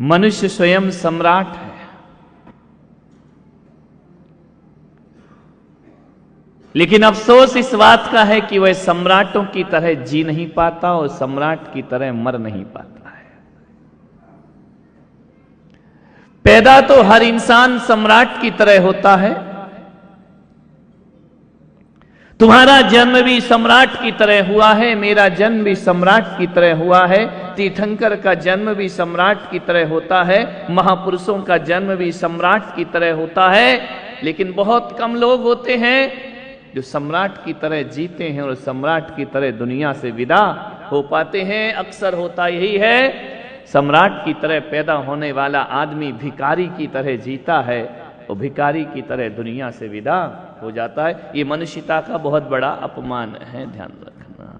मनुष्य स्वयं सम्राट है, लेकिन अफसोस इस बात का है कि वह सम्राटों की तरह जी नहीं पाता और सम्राट की तरह मर नहीं पाता है। पैदा तो हर इंसान सम्राट की तरह होता है। तुम्हारा जन्म भी सम्राट की तरह हुआ है, मेरा जन्म भी सम्राट की तरह हुआ है, तीर्थंकर का जन्म भी सम्राट की तरह होता है, महापुरुषों का जन्म भी सम्राट की तरह होता है। लेकिन बहुत कम लोग होते हैं जो सम्राट की तरह जीते हैं और सम्राट की तरह दुनिया से विदा हो पाते हैं। अक्सर होता यही है, सम्राट की तरह पैदा होने वाला आदमी भिखारी की तरह जीता है और भिखारी की तरह दुनिया से विदा हो जाता है। ये मनुष्यता का बहुत बड़ा अपमान है, ध्यान रखना।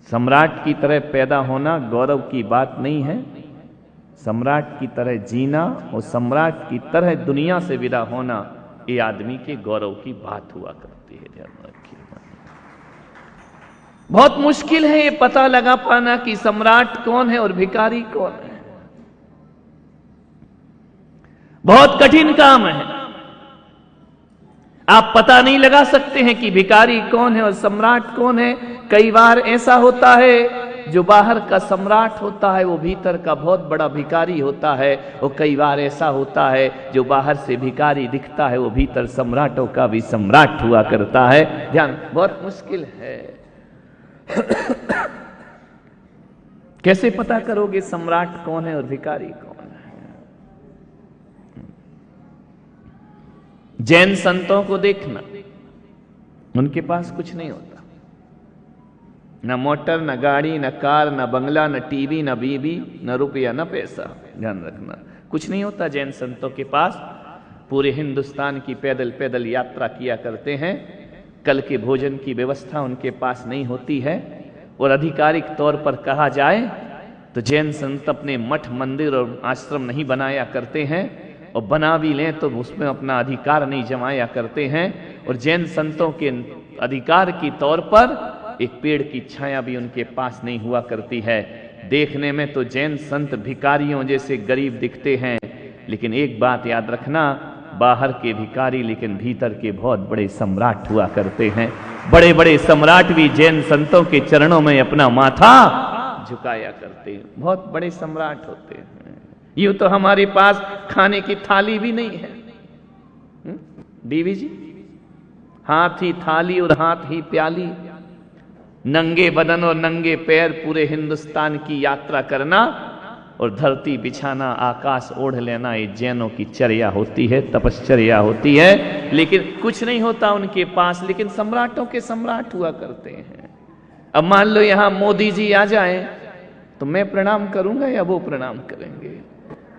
सम्राट की तरह पैदा होना गौरव की बात नहीं है, सम्राट की तरह जीना और सम्राट की तरह दुनिया से विदा होना ये आदमी के गौरव की बात हुआ करती है, ध्यान रखिए। बहुत मुश्किल है ये पता लगा पाना कि सम्राट कौन है और भिखारी कौन है। बहुत कठिन काम है। आप पता नहीं लगा सकते हैं कि भिखारी कौन है और सम्राट कौन है। कई बार ऐसा होता है जो बाहर का सम्राट होता है वो भीतर का बहुत बड़ा भिखारी होता है, और कई बार ऐसा होता है जो बाहर से भिखारी दिखता है वो भीतर सम्राटों का भी सम्राट हुआ करता है। ध्यान, बहुत मुश्किल है। कैसे पता करोगे सम्राट कौन है और भिखारी कौन है? जैन संतों को देखना, उनके पास कुछ नहीं होता, न मोटर, न गाड़ी, न कार, न बंगला, न टीवी, न बीबी, न रुपया, न पैसा। ध्यान रखना, कुछ नहीं होता जैन संतों के पास। पूरे हिंदुस्तान की पैदल पैदल यात्रा किया करते हैं। कल के भोजन की व्यवस्था उनके पास नहीं होती है। और आधिकारिक तौर पर कहा जाए तो जैन संत अपने मठ, मंदिर और आश्रम नहीं बनाया करते हैं, और बना भी लें तो उसमें अपना अधिकार नहीं जमाया करते हैं। और जैन संतों के अधिकार की तौर पर एक पेड़ की छाया भी उनके पास नहीं हुआ करती है। देखने में तो जैन संत भिखारियों जैसे गरीब दिखते हैं, लेकिन एक बात याद रखना, बाहर के भिखारी लेकिन भीतर के बहुत बड़े सम्राट हुआ करते हैं। बड़े बड़े सम्राट भी जैन संतों के चरणों में अपना माथा झुकाया करते हैं, बहुत बड़े सम्राट होते हैं। यूं तो हमारे पास खाने की थाली भी नहीं है, बीवी जी, हाथ ही थाली और हाथ ही प्याली, नंगे बदन और नंगे पैर पूरे हिंदुस्तान की यात्रा करना और धरती बिछाना, आकाश ओढ़ लेना, ये जैनों की चर्या होती है, तपश्चर्या होती है। लेकिन कुछ नहीं होता उनके पास, लेकिन सम्राटों के सम्राट हुआ करते हैं। अब मान लो यहां मोदी जी आ जाएं तो मैं प्रणाम करूंगा या वो प्रणाम करेंगे?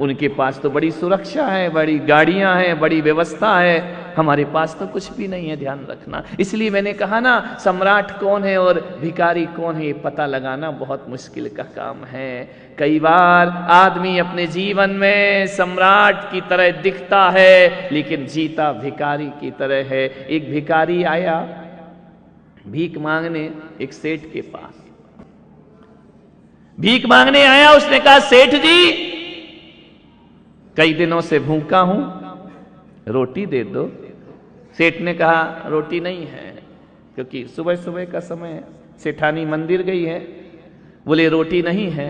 उनके पास तो बड़ी सुरक्षा है, बड़ी गाड़ियां हैं, बड़ी व्यवस्था है, हमारे पास तो कुछ भी नहीं है। ध्यान रखना, इसलिए मैंने कहा ना, सम्राट कौन है और भिखारी कौन है ये पता लगाना बहुत मुश्किल का काम है। कई बार आदमी अपने जीवन में सम्राट की तरह दिखता है लेकिन जीता भिखारी की तरह है। एक भिखारी आया भीख मांगने एक सेठ के पास, भीख मांगने आया। उसने कहा, सेठ जी कई दिनों से भूखा हूं, रोटी दे दो। सेठ ने कहा, रोटी नहीं है, क्योंकि सुबह सुबह का समय है, सेठानी मंदिर गई है। बोले रोटी नहीं है।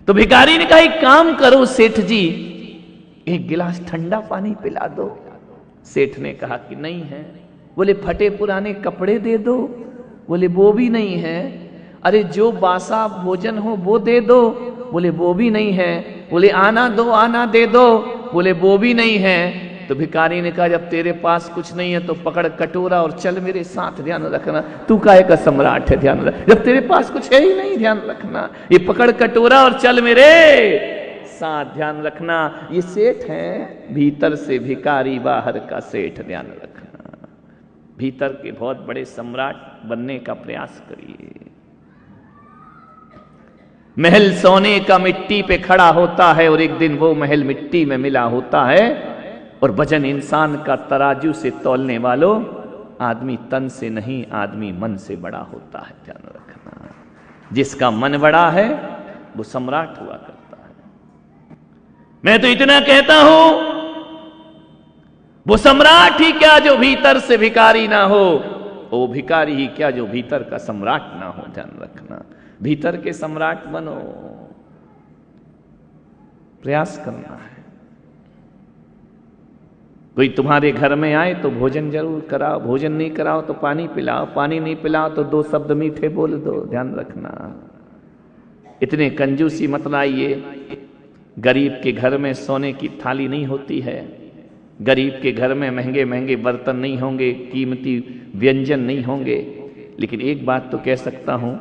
तो भिखारी ने कहा, एक काम करो सेठ जी, एक गिलास ठंडा पानी पिला दो। सेठ ने कहा कि नहीं है। बोले फटे पुराने कपड़े दे दो। बोले वो भी नहीं है। अरे जो बासा भोजन हो वो दे दो। बोले वो भी नहीं है। बोले आना दो, आना दे दो। बोले वो भी नहीं है। तो भिखारी ने कहा, जब तेरे पास कुछ नहीं है तो पकड़ कटोरा और चल मेरे साथ। ध्यान रखना, तू काहे का सम्राट है, ध्यान रख, जब तेरे पास कुछ है ही नहीं, ध्यान रखना, ये पकड़ कटोरा और चल मेरे साथ। ध्यान रखना, ये सेठ है, भीतर से भिखारी, बाहर का सेठ। ध्यान रखना, भीतर के बहुत बड़े सम्राट बनने का प्रयास करिए। महल सोने का मिट्टी पे खड़ा होता है और एक दिन वो महल मिट्टी में मिला होता है। और वजन इंसान का तराजू से तौलने वालों, आदमी तन से नहीं, आदमी मन से बड़ा होता है। ध्यान रखना, जिसका मन बड़ा है वो सम्राट हुआ करता है। मैं तो इतना कहता हूं, वो सम्राट ही क्या जो भीतर से भिखारी ना हो, वो भिखारी ही क्या जो भीतर का सम्राट ना हो। ध्यान रखना, भीतर के सम्राट बनो, प्रयास करना है। कोई तुम्हारे घर में आए तो भोजन जरूर कराओ, भोजन नहीं कराओ तो पानी पिलाओ, पानी नहीं पिलाओ तो 2 शब्द मीठे बोल दो। ध्यान रखना, इतने कंजूसी मत लाइए। गरीब के घर में सोने की थाली नहीं होती है, गरीब के घर में महंगे महंगे बर्तन नहीं होंगे, कीमती व्यंजन नहीं होंगे। लेकिन एक बात तो कह सकता हूं,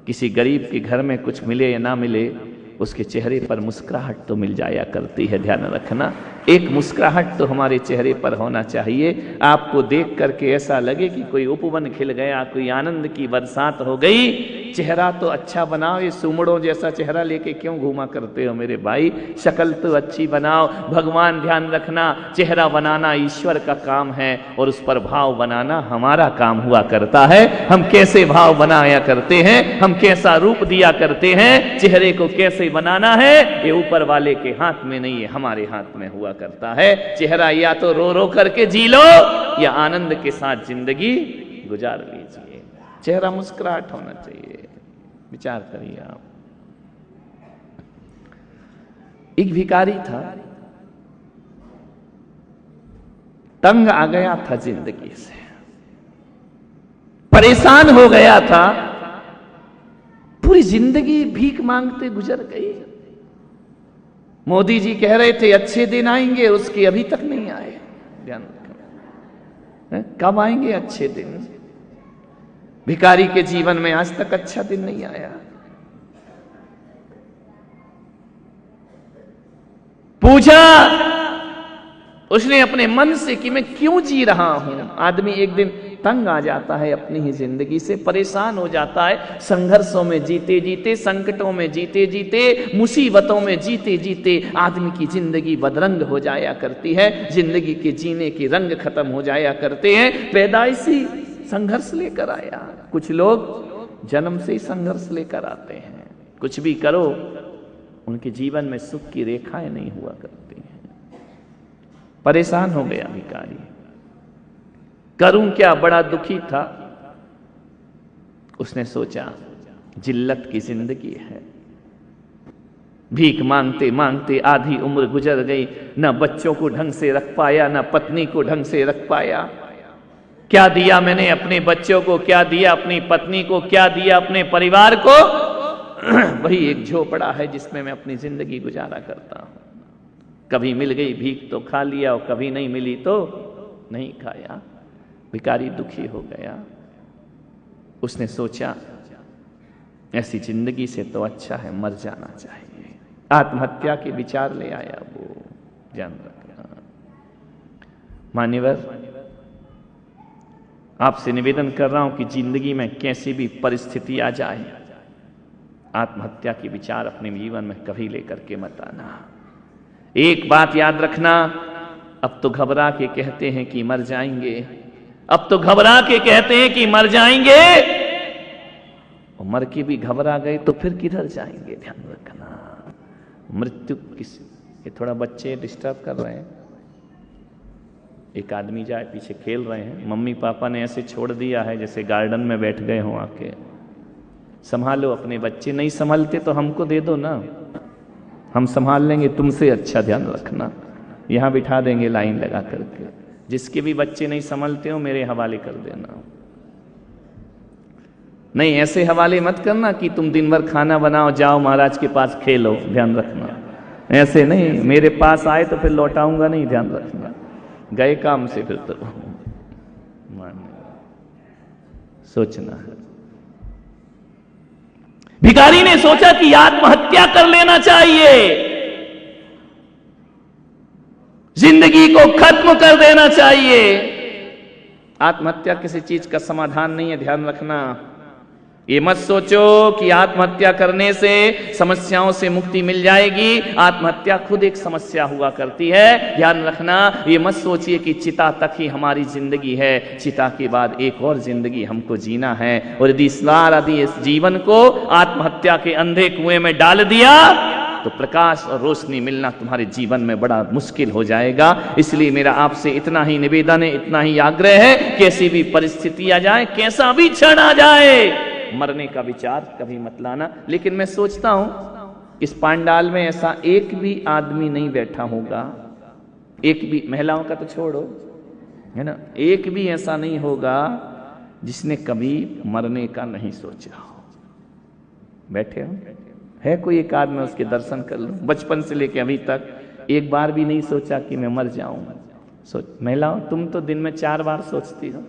किसी गरीब के घर में कुछ मिले या ना मिले, उसके चेहरे पर मुस्कुराहट तो मिल जाया करती है। ध्यान रखना, एक मुस्कुराहट तो हमारे चेहरे पर होना चाहिए। आपको देख करके ऐसा लगे कि कोई उपवन खिल गया, कोई आनंद की बरसात हो गई। चेहरा तो अच्छा बनाओ, ये सुमड़ों जैसा चेहरा लेके क्यों घूमा करते हो मेरे भाई? शक्ल तो अच्छी बनाओ। भगवान, ध्यान रखना, चेहरा बनाना ईश्वर का काम है और उस पर भाव बनाना हमारा काम हुआ करता है। हम कैसे भाव बनाया करते हैं, हम कैसा रूप दिया करते हैं, चेहरे को कैसे बनाना है, ये ऊपर वाले के हाथ में नहीं है, हमारे हाथ में हुआ करता है। चेहरा या तो रो रो करके जी लो या आनंद के साथ जिंदगी गुजार लीजिए। चेहरा मुस्कुराहट होना चाहिए। विचार करिए आप। एक भिखारी था, तंग आ गया था जिंदगी से, परेशान हो गया था, पूरी जिंदगी भीख मांगते गुजर गई। मोदी जी कह रहे थे अच्छे दिन आएंगे, उसके अभी तक नहीं आए। ध्यान रखना, कब आएंगे अच्छे दिन? भिखारी के जीवन में आज तक अच्छा दिन नहीं आया। पूछा उसने अपने मन से कि मैं क्यों जी रहा हूं। आदमी एक दिन तंग आ जाता है अपनी ही जिंदगी से, परेशान हो जाता है, संघर्षों में जीते जीते, संकटों में जीते जीते, मुसीबतों में जीते जीते आदमी की जिंदगी बदरंग हो जाया करती है। जिंदगी के जीने के रंग खत्म हो जाया करते हैं। पैदाइशी संघर्ष लेकर आया। कुछ लोग जन्म से ही संघर्ष लेकर आते हैं। कुछ भी करो, उनके जीवन में सुख की रेखाएं नहीं हुआ करती हैं। परेशान हो गया भिखारी, करूं क्या, बड़ा दुखी था। उसने सोचा जिल्लत की जिंदगी है, भीख मांगते मांगते आधी उम्र गुजर गई, न बच्चों को ढंग से रख पाया, न पत्नी को ढंग से रख पाया। क्या दिया मैंने अपने बच्चों को, क्या दिया अपनी पत्नी को, क्या दिया अपने परिवार को? वही एक झोपड़ा है जिसमें मैं अपनी जिंदगी गुजारा करता हूं। कभी मिल गई भीख तो खा लिया और कभी नहीं मिली तो नहीं खाया। भिखारी दुखी हो गया। उसने सोचा ऐसी जिंदगी से तो अच्छा है मर जाना चाहिए। आत्महत्या के विचार ले आया वो। ध्यान रखना मान्यवर, आपसे निवेदन कर रहा हूं कि जिंदगी में कैसी भी परिस्थिति आ जाए, आत्महत्या के विचार अपने जीवन में कभी लेकर के मत आना। एक बात याद रखना, अब तो घबरा के कहते हैं कि मर जाएंगे, अब तो घबरा के कहते हैं कि मर जाएंगे, और मर के भी घबरा गए तो फिर किधर जाएंगे? ध्यान रखना, मृत्यु किस। ये थोड़ा बच्चे डिस्टर्ब कर रहे हैं। एक आदमी जाए, पीछे खेल रहे हैं, मम्मी पापा ने ऐसे छोड़ दिया है जैसे गार्डन में बैठ गए हों आके। संभालो अपने बच्चे, नहीं संभालते तो हमको दे दो ना, हम संभाल लेंगे तुमसे अच्छा। ध्यान रखना, यहां बिठा देंगे लाइन लगा करके। जिसके भी बच्चे नहीं संभालते हो मेरे हवाले कर देना। नहीं, ऐसे हवाले मत करना कि तुम दिन भर खाना बनाओ, जाओ महाराज के पास खेलो। ध्यान रखना, ऐसे नहीं, मेरे पास आए तो फिर लौटाऊंगा नहीं। ध्यान रखना, गए काम से फिर तो सोचना है। भिखारी ने सोचा कि आत्महत्या कर लेना चाहिए, जिंदगी को खत्म कर देना चाहिए। आत्महत्या किसी चीज का समाधान नहीं है। ध्यान रखना, ये मत सोचो कि आत्महत्या करने से समस्याओं से मुक्ति मिल जाएगी। आत्महत्या खुद एक समस्या हुआ करती है, ध्यान रखना। ये मत सोचिए कि चिता तक ही हमारी जिंदगी है, चिता के बाद एक और जिंदगी हमको जीना है। और यदि इस जीवन को आत्महत्या के अंधे कुएं में डाल दिया तो प्रकाश और रोशनी मिलना तुम्हारे जीवन में बड़ा मुश्किल हो जाएगा। इसलिए मेरा आपसे इतना ही निवेदन है, इतना ही आग्रह है, कैसी भी परिस्थिति आ जाए, कैसा भी क्षण आ जाए, मरने का विचार कभी मत लाना। लेकिन मैं सोचता हूं इस पांडाल में ऐसा एक भी आदमी नहीं बैठा होगा, एक भी, महिलाओं का तो छोड़ो, है ना, एक भी ऐसा नहीं होगा जिसने कभी मरने का नहीं सोचा हो। बैठे हो? है कोई एक आदमी, मैं उसके दर्शन कर लूं। बचपन से लेके अभी तक एक बार भी नहीं सोचा कि मैं मर जाऊं। महिलाओं, तुम तो दिन में 4 बार सोचती हो,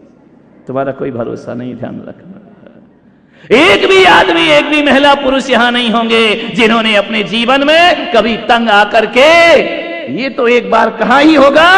तुम्हारा कोई भरोसा नहीं, ध्यान रखना। एक भी आदमी, एक भी महिला पुरुष यहां नहीं होंगे जिन्होंने अपने जीवन में कभी तंग आकर के ये तो एक बार कहा ही होगा,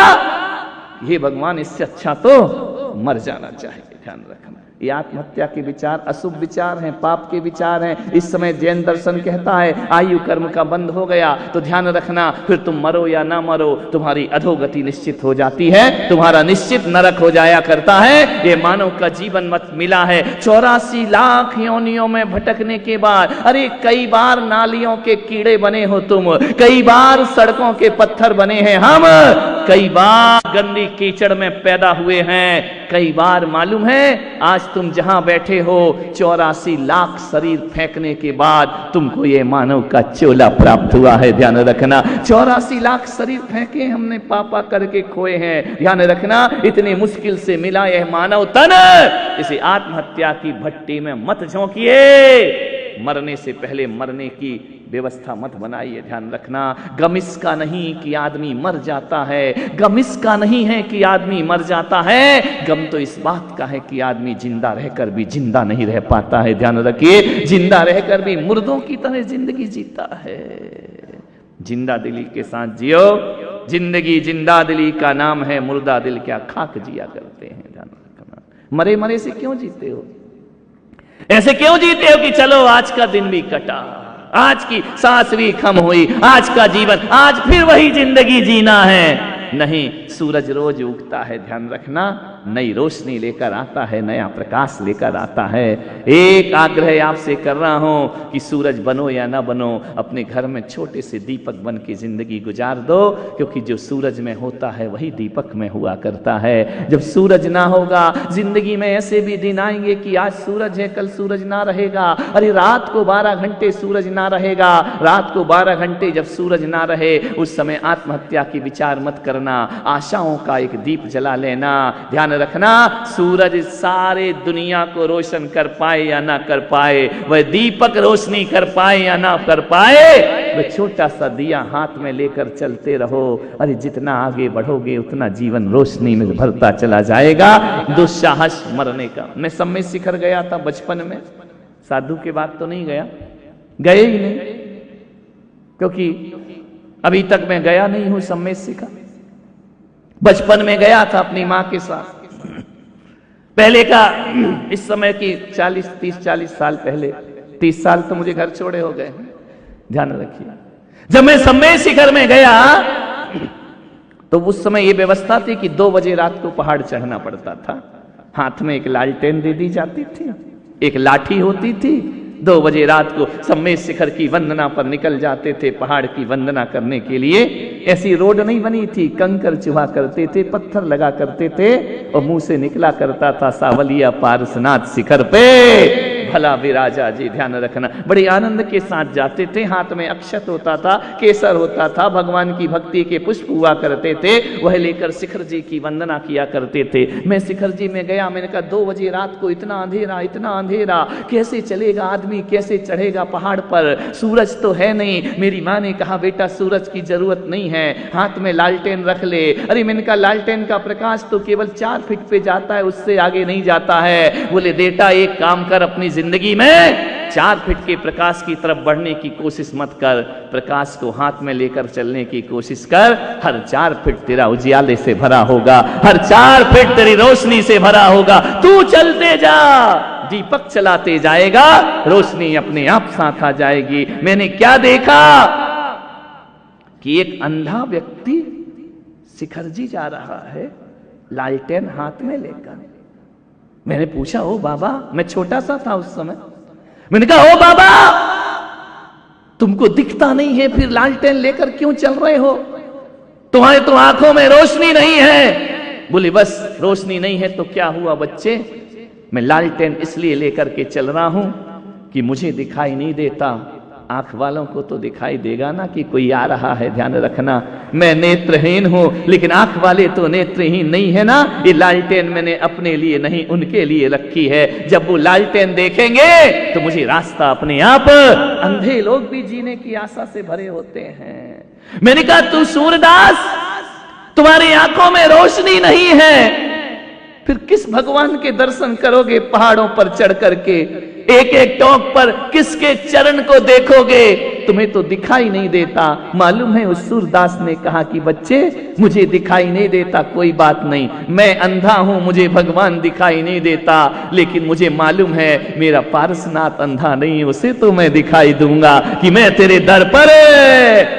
ये भगवान इससे अच्छा तो मर जाना चाहिए। ध्यान रखना, ये आत्महत्या के विचार अशुभ विचार हैं, पाप के विचार हैं। इस समय जैन दर्शन कहता है आयु कर्म का बंध हो गया, तो ध्यान रखना, फिर तुम मरो या ना मरो, तुम्हारी अधोगति निश्चित हो जाती है, तुम्हारा निश्चित नरक हो जाया करता है। ये मानव का जीवन मत मिला है 84 लाख योनियों में भटकने के बाद। अरे कई बार नालियों के कीड़े बने हो तुम, कई बार सड़कों के पत्थर बने हैं हम, कई बार गंदी कीचड़ में पैदा हुए हैं, कई बार मालूम है आज तुम जहां बैठे हो 84 लाख शरीर फेंकने के बाद तुमको ये मानव का चोला प्राप्त हुआ है। ध्यान रखना, 84 लाख शरीर फेंके हमने, पापा करके खोए हैं। ध्यान रखना, इतनी मुश्किल से मिला यह मानव तन, इसे आत्महत्या की भट्टी में मत झोंकिए। मरने से पहले मरने की व्यवस्था मत बनाइए। ध्यान रखना, गम इसका नहीं कि आदमी मर जाता है, गम इसका नहीं है कि आदमी मर जाता है, गम तो इस बात का है कि आदमी जिंदा रहकर भी जिंदा नहीं रह पाता है। ध्यान रखिए, जिंदा रहकर भी मुर्दों की तरह जिंदगी जीता है। जिंदा दिली के साथ जियो, जिंदगी जिंदा दिली का नाम है, मुर्दा दिल क्या खाक जिया करते हैं। ध्यान रखना, मरे मरे से क्यों जीते हो, ऐसे क्यों जीते हो कि चलो आज का दिन भी कटा, आज की सांस भी खम हुई, आज का जीवन, आज फिर वही जिंदगी जीना है। नहीं, सूरज रोज उगता है, ध्यान रखना, नई रोशनी लेकर आता है, नया प्रकाश लेकर आता है। एक आग्रह आपसे कर रहा हूं कि सूरज बनो या ना बनो, अपने घर में छोटे से दीपक बन के जिंदगी गुजार दो, क्योंकि जो सूरज में होता है वही दीपक में हुआ करता है। जब सूरज ना होगा, जिंदगी में ऐसे भी दिन आएंगे कि आज सूरज है, कल सूरज ना रहेगा। अरे रात को 12 घंटे सूरज ना रहेगा, रात को 12 घंटे जब सूरज ना रहे, उस समय आत्महत्या की विचार मत करना, आशाओं का एक दीप जला लेना। ध्यान रखना, सूरज सारे दुनिया को रोशन कर पाए या ना कर पाए, वह दीपक रोशनी कर पाए या ना कर पाए, वह छोटा सा दिया हाथ में लेकर चलते रहो। अरे जितना आगे बढ़ोगे उतना जीवन रोशनी में भरता चला जाएगा। दुस्साहस मरने का। मैं सम्मेद शिखर गया था बचपन में, साधु के बाद तो नहीं गया, गए ही नहीं, क्योंकि अभी तक मैं गया नहीं हूं सम्मेद शिखर। बचपन में गया था अपनी मां के साथ, पहले का, इस समय की 30-40 साल पहले, 30 साल तो मुझे घर छोड़े हो गए। ध्यान रखिए, जब मैं सम्मेद शिखर में गया तो उस समय ये व्यवस्था थी कि 2 बजे रात को पहाड़ चढ़ना पड़ता था, हाथ में एक लालटेन दे दी जाती थी, एक लाठी होती थी। 2 बजे रात को सम्मेद शिखर की वंदना पर निकल जाते थे, पहाड़ की वंदना करने के लिए। ऐसी रोड नहीं बनी थी, कंकर चुहा करते थे, पत्थर लगा करते थे, और मुंह से निकला करता था सावलिया पारसनाथ शिखर पे भला विराजा जी। ध्यान रखना, बड़े आनंद के साथ जाते थे, हाथ में अक्षत होता था, केसर होता था, भगवान की भक्ति के पुष्प हुआ करते थे, वह लेकर शिखर जी की वंदना किया करते थे। मैं शिखर जी में गया, मैंने कहा 2 बजे रात को इतना अंधेरा, इतना अंधेरा, कैसे चलेगा आदमी, कैसे चढ़ेगा पहाड़ पर, सूरज तो है नहीं। मेरी माँ ने कहा बेटा सूरज की जरूरत नहीं है, हाथ में लालटेन रख ले। अरे मैंने कहा लालटेन का प्रकाश तो केवल 4 फीट पे जाता है, उससे आगे नहीं जाता है। बोले बेटा एक काम कर, अपनी जिंदगी में 4 फीट के प्रकाश की तरफ बढ़ने की कोशिश मत कर, प्रकाश को हाथ में लेकर चलने की कोशिश कर। हर 4 फीट तेरा उजियाले से भरा होगा, हर 4 फीट तेरी रोशनी से भरा होगा। तू चलते जा, दीपक चलाते जाएगा, रोशनी अपने आप साथ आ जाएगी। मैंने क्या देखा कि एक अंधा व्यक्ति शिखरजी जा रहा है लालटेन हाथ में लेकर। मैंने पूछा, ओ बाबा, मैं छोटा सा था उस समय, मैंने कहा, ओ बाबा, तुमको दिखता नहीं है, फिर लालटेन लेकर क्यों चल रहे हो? तुम्हारे तो आंखों में रोशनी नहीं है। बोले, बस रोशनी नहीं है तो क्या हुआ बच्चे, मैं लालटेन इसलिए लेकर के चल रहा हूं कि मुझे दिखाई नहीं देता, आंख वालों को तो दिखाई देगा ना कि कोई आ रहा है। ध्यान रखना, मैं नेत्रहीन हूं, लेकिन आंख वाले तो नेत्रहीन नहीं है ना। ये लालटेन मैंने अपने लिए नहीं, उनके लिए रखी है। जब वो लालटेन देखेंगे तो मुझे रास्ता अपने आप। अंधे लोग भी जीने की आशा से भरे होते हैं। मैंने कहा, तू सूरदास, तुम्हारी आंखों में रोशनी नहीं है, फिर किस भगवान के दर्शन करोगे? पहाड़ों पर चढ़ करके एक एक टोक पर किसके चरण को देखोगे? तुम्हें तो दिखाई नहीं देता। मालूम है, उस सूरदास ने कहा कि बच्चे, मुझे दिखाई नहीं देता, कोई बात नहीं, मैं अंधा हूं, मुझे भगवान दिखाई नहीं देता, लेकिन मुझे मालूम है मेरा पारसनाथ अंधा नहीं, उसे तो मैं दिखाई दूंगा कि मैं तेरे दर पर।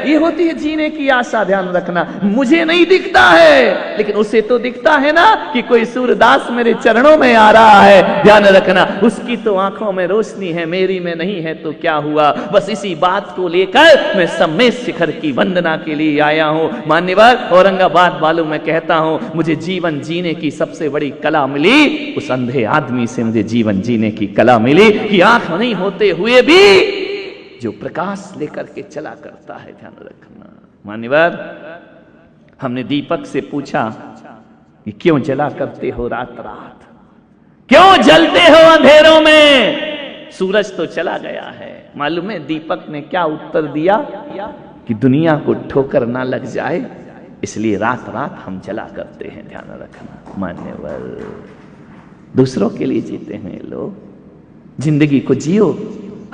ये होती है जीने की आशा। ध्यान रखना, मुझे नहीं दिखता है, लेकिन उसे तो दिखता है ना कि कोई सूरदास मेरे चरणों में आ रहा है। ध्यान रखना, उसकी तो आंखों में रोशनी है, मेरी में नहीं है, तो क्या हुआ? बस इसी बात को लेकर मैं सम्मेद शिखर की वंदना के लिए आया हूं। मान्यवर, औरंगाबाद वालों में कहता हूं, मुझे जीवन जीने की सबसे बड़ी कला मिली, उस अंधे आदमी से मुझे जीवन जीने की कला मिली कि आंख नहीं होते हुए भी जो प्रकाश लेकर के चला करता है। ध्यान रखना मान्यवर, हमने दीपक से पूछा कि क्यों जला करते हो रात रात, क्यों जलते हो अंधेरों में? सूरज तो चला गया है। मालूम है दीपक ने क्या उत्तर दिया? कि दुनिया को ठोकर ना लग जाए, इसलिए रात रात हम जला करते हैं। ध्यान रखना मान्यवर, दूसरों के लिए जीते हैं लोग। जिंदगी को जियो,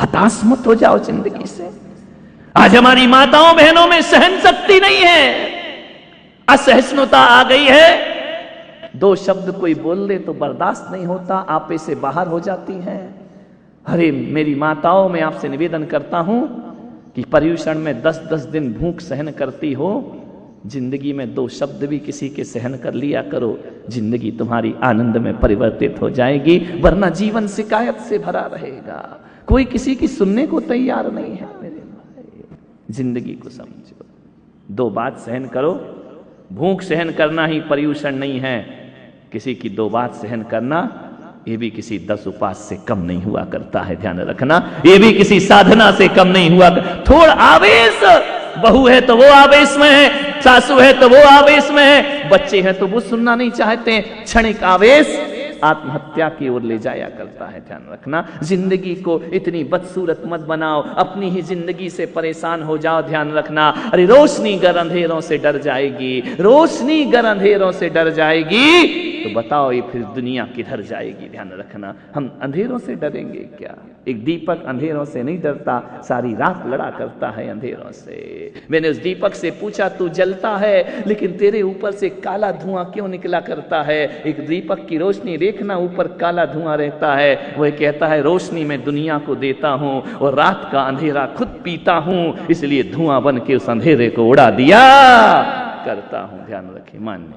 हताश मत हो जाओ जिंदगी से। आज हमारी माताओं बहनों में सहन शक्ति नहीं है, असहिष्णुता आ गई है। दो शब्द कोई बोल दे तो बर्दाश्त नहीं होता, आपे से बाहर हो जाती हैं। अरे मेरी माताओं, मैं आपसे निवेदन करता हूं कि पर्यूषण में 10-10 दिन भूख सहन करती हो, जिंदगी में दो शब्द भी किसी के सहन कर लिया करो, जिंदगी तुम्हारी आनंद में परिवर्तित हो जाएगी। वरना जीवन शिकायत से भरा रहेगा, कोई किसी की सुनने को तैयार नहीं है। मेरे भाई, जिंदगी को समझो, दो बात सहन करो। भूख सहन करना ही पर्यूषण नहीं है, किसी की दो बात सहन करना ये भी किसी 10 उपवास से कम नहीं हुआ करता है। ध्यान रखना, ये भी किसी साधना से कम नहीं हुआ। थोड़ा आवेश, बहू है तो वो आवेश में है, सासू है तो वो आवेश में है, बच्चे हैं तो वो सुनना नहीं चाहते। क्षणिक आवेश आत्महत्या की ओर ले जाया करता है। ध्यान रखना, जिंदगी को इतनी बदसूरत मत बनाओ, अपनी ही जिंदगी से परेशान हो जाओ। ध्यान रखना, अरे रोशनी गर अंधेरों से डर जाएगी, रोशनी गर अंधेरों से डर जाएगी, तो बताओ ये फिर दुनिया किधर जाएगी? ध्यान रखना, हम अंधेरों से डरेंगे क्या? एक दीपक अंधेरों से नहीं डरता, सारी रात लड़ा करता है अंधेरों से। मैंने उस दीपक से पूछा, तू जलता है लेकिन तेरे ऊपर से काला धुआं क्यों निकला करता है? एक दीपक की रोशनी देखना, ऊपर काला धुआं रहता है। वह कहता है, रोशनी में दुनिया को देता हूं और रात का अंधेरा खुद पीता हूं, इसलिए धुआं बन के उस अंधेरे को उड़ा दिया करता हूं। ध्यान रखें मान्य।